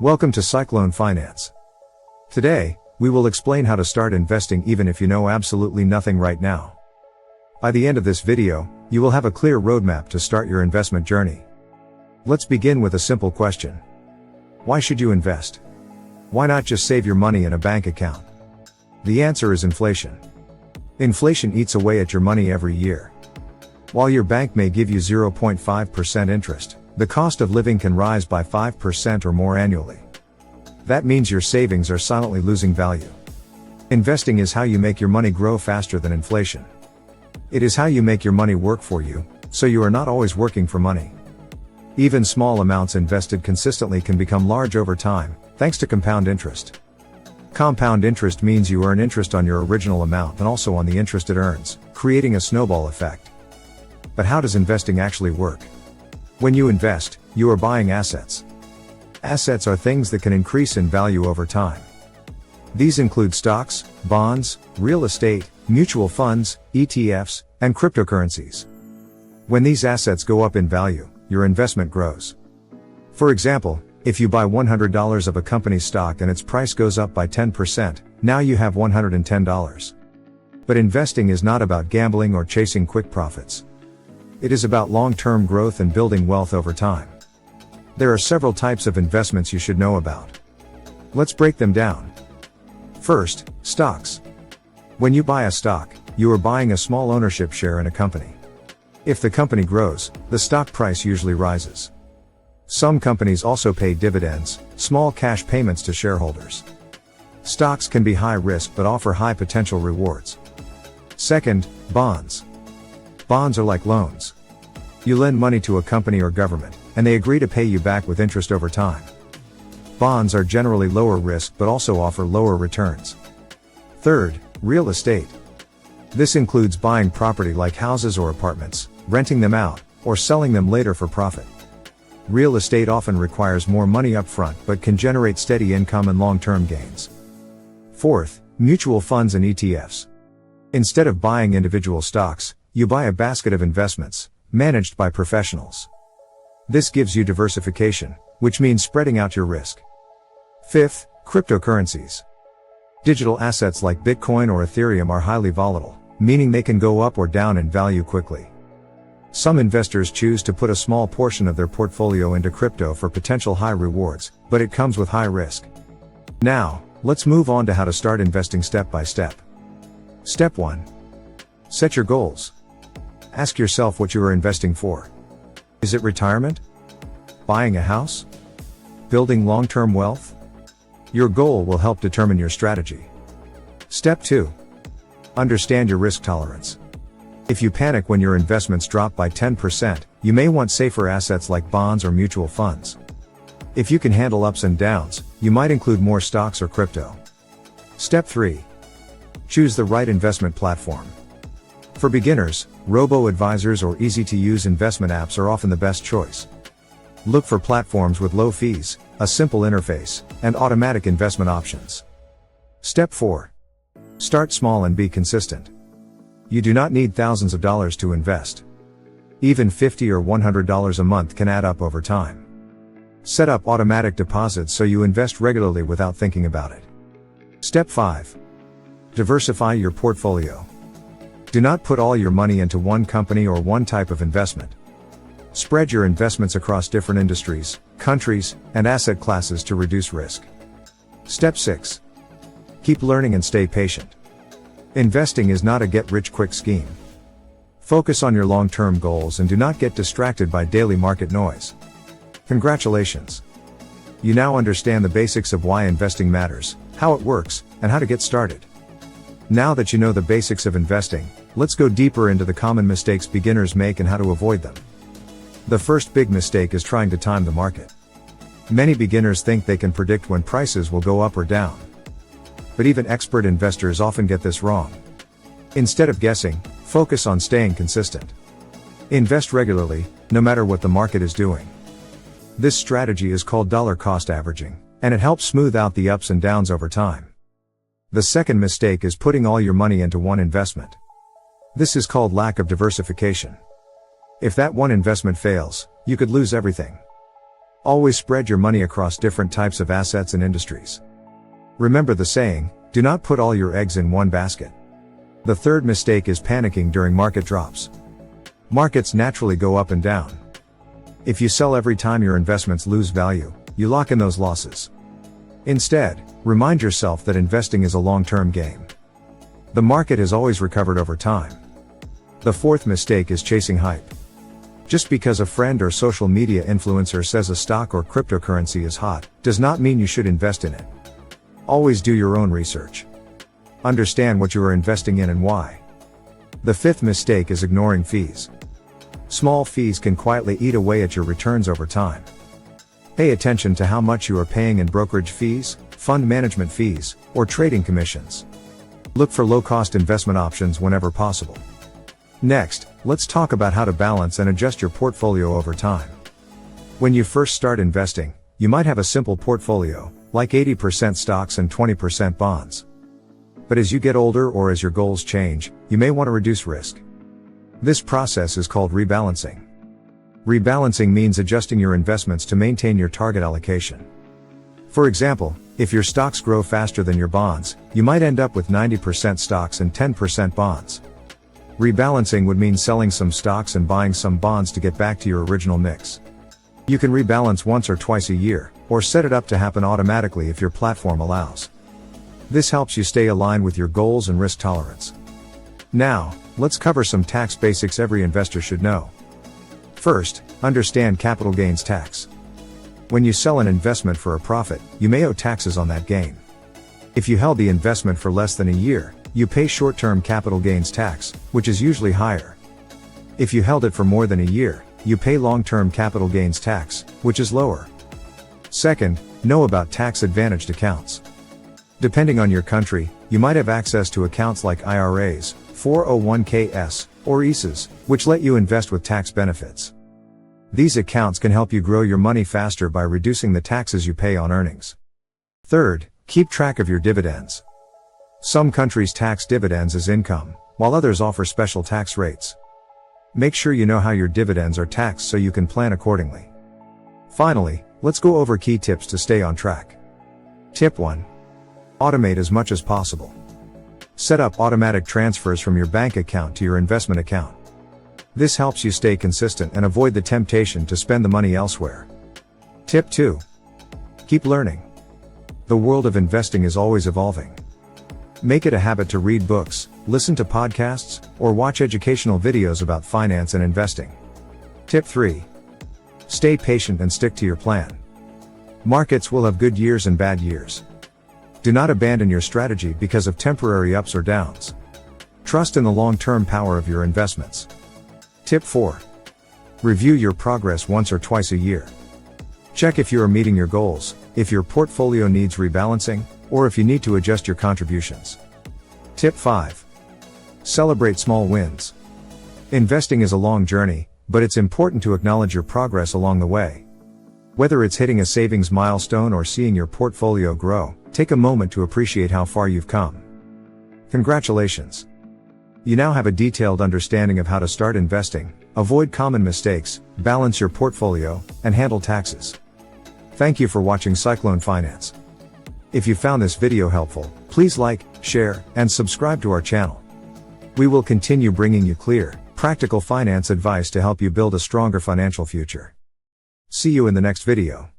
Welcome to Cyclone Finance. Today, we will explain how to start investing even if you know absolutely nothing right now. By the end of this video, you will have a clear roadmap to start your investment journey. Let's begin with a simple question. Why should you invest? Why not just save your money in a bank account? The answer is inflation. Inflation eats away at your money every year. While your bank may give you 0.5% interest, the cost of living can rise by 5% or more annually. That means your savings are silently losing value. Investing is how you make your money grow faster than inflation. It is how you make your money work for you, so you are not always working for money. Even small amounts invested consistently can become large over time, thanks to compound interest. Compound interest means you earn interest on your original amount and also on the interest it earns, creating a snowball effect. But how does investing actually work? When you invest, you are buying assets. Assets are things that can increase in value over time. These include stocks, bonds, real estate, mutual funds, ETFs, and cryptocurrencies. When these assets go up in value, your investment grows. For example, if you buy $100 of a company's stock and its price goes up by 10%, now you have $110. But investing is not about gambling or chasing quick profits. It is about long-term growth and building wealth over time. There are several types of investments you should know about. Let's break them down. First, stocks. When you buy a stock, you are buying a small ownership share in a company. If the company grows, the stock price usually rises. Some companies also pay dividends, small cash payments to shareholders. Stocks can be high risk but offer high potential rewards. Second, bonds. Bonds are like loans. You lend money to a company or government, and they agree to pay you back with interest over time. Bonds are generally lower risk but also offer lower returns. Third, real estate. This includes buying property like houses or apartments, renting them out, or selling them later for profit. Real estate often requires more money up front but can generate steady income and long-term gains. Fourth, mutual funds and ETFs. Instead of buying individual stocks, you buy a basket of investments, managed by professionals. This gives you diversification, which means spreading out your risk. Fifth, cryptocurrencies. Digital assets like Bitcoin or Ethereum are highly volatile, meaning they can go up or down in value quickly. Some investors choose to put a small portion of their portfolio into crypto for potential high rewards, but it comes with high risk. Now, let's move on to how to start investing step by step. Step 1. Set your goals. Ask yourself what you are investing for. Is it retirement? Buying a house? Building long-term wealth? Your goal will help determine your strategy. Step 2. Understand your risk tolerance. If you panic when your investments drop by 10%, you may want safer assets like bonds or mutual funds. If you can handle ups and downs, you might include more stocks or crypto. Step 3. Choose the right investment platform. For beginners, robo-advisors or easy-to-use investment apps are often the best choice. Look for platforms with low fees, a simple interface, and automatic investment options. Step 4. Start small and be consistent. You do not need thousands of dollars to invest. Even $50 or $100 a month can add up over time. Set up automatic deposits so you invest regularly without thinking about it. Step 5. Diversify your portfolio. Do not put all your money into one company or one type of investment. Spread your investments across different industries, countries, and asset classes to reduce risk. Step 6. Keep learning and stay patient. Investing is not a get-rich-quick scheme. Focus on your long-term goals and do not get distracted by daily market noise. Congratulations! You now understand the basics of why investing matters, how it works, and how to get started. Now that you know the basics of investing, let's go deeper into the common mistakes beginners make and how to avoid them. The first big mistake is trying to time the market. Many beginners think they can predict when prices will go up or down. But even expert investors often get this wrong. Instead of guessing, focus on staying consistent. Invest regularly, no matter what the market is doing. This strategy is called dollar cost averaging, and it helps smooth out the ups and downs over time. The second mistake is putting all your money into one investment. This is called lack of diversification. If that one investment fails, you could lose everything. Always spread your money across different types of assets and industries. Remember the saying, do not put all your eggs in one basket. The third mistake is panicking during market drops. Markets naturally go up and down. If you sell every time your investments lose value, you lock in those losses. Instead, remind yourself that investing is a long-term game. The market has always recovered over time. The fourth mistake is chasing hype. Just because a friend or social media influencer says a stock or cryptocurrency is hot, does not mean you should invest in it. Always do your own research. Understand what you are investing in and why. The fifth mistake is ignoring fees. Small fees can quietly eat away at your returns over time. Pay attention to how much you are paying in brokerage fees, fund management fees, or trading commissions. Look for low-cost investment options whenever possible. Next, let's talk about how to balance and adjust your portfolio over time. When you first start investing, you might have a simple portfolio, like 80% stocks and 20% bonds. But as you get older or as your goals change, you may want to reduce risk. This process is called rebalancing. Rebalancing means adjusting your investments to maintain your target allocation. For example, if your stocks grow faster than your bonds, you might end up with 90% stocks and 10% bonds. Rebalancing would mean selling some stocks and buying some bonds to get back to your original mix. You can rebalance once or twice a year, or set it up to happen automatically if your platform allows. This helps you stay aligned with your goals and risk tolerance. Now, let's cover some tax basics every investor should know. First, understand capital gains tax. When you sell an investment for a profit, you may owe taxes on that gain. If you held the investment for less than a year, you pay short-term capital gains tax, which is usually higher. If you held it for more than a year, you pay long-term capital gains tax, which is lower. Second, know about tax-advantaged accounts. Depending on your country, you might have access to accounts like IRAs, 401ks, or ISAs, which let you invest with tax benefits. These accounts can help you grow your money faster by reducing the taxes you pay on earnings. Third, keep track of your dividends. Some countries tax dividends as income, while others offer special tax rates. Make sure you know how your dividends are taxed so you can plan accordingly. Finally, let's go over key tips to stay on track. Tip 1. Automate as much as possible. Set up automatic transfers from your bank account to your investment account. This helps you stay consistent and avoid the temptation to spend the money elsewhere. Tip 2. Keep learning. The world of investing is always evolving. Make it a habit to read books, listen to podcasts, or watch educational videos about finance and investing. Tip 3. Stay patient and stick to your plan. Markets will have good years and bad years. Do not abandon your strategy because of temporary ups or downs. Trust in the long-term power of your investments. Tip 4. Review your progress once or twice a year. Check if you are meeting your goals, if your portfolio needs rebalancing, or if you need to adjust your contributions. Tip 5. Celebrate small wins. Investing is a long journey, but it's important to acknowledge your progress along the way. Whether it's hitting a savings milestone or seeing your portfolio grow, take a moment to appreciate how far you've come. Congratulations! You now have a detailed understanding of how to start investing, avoid common mistakes, balance your portfolio, and handle taxes. Thank you for watching Cyclone Finance. If you found this video helpful, please like, share, and subscribe to our channel. We will continue bringing you clear, practical finance advice to help you build a stronger financial future. See you in the next video.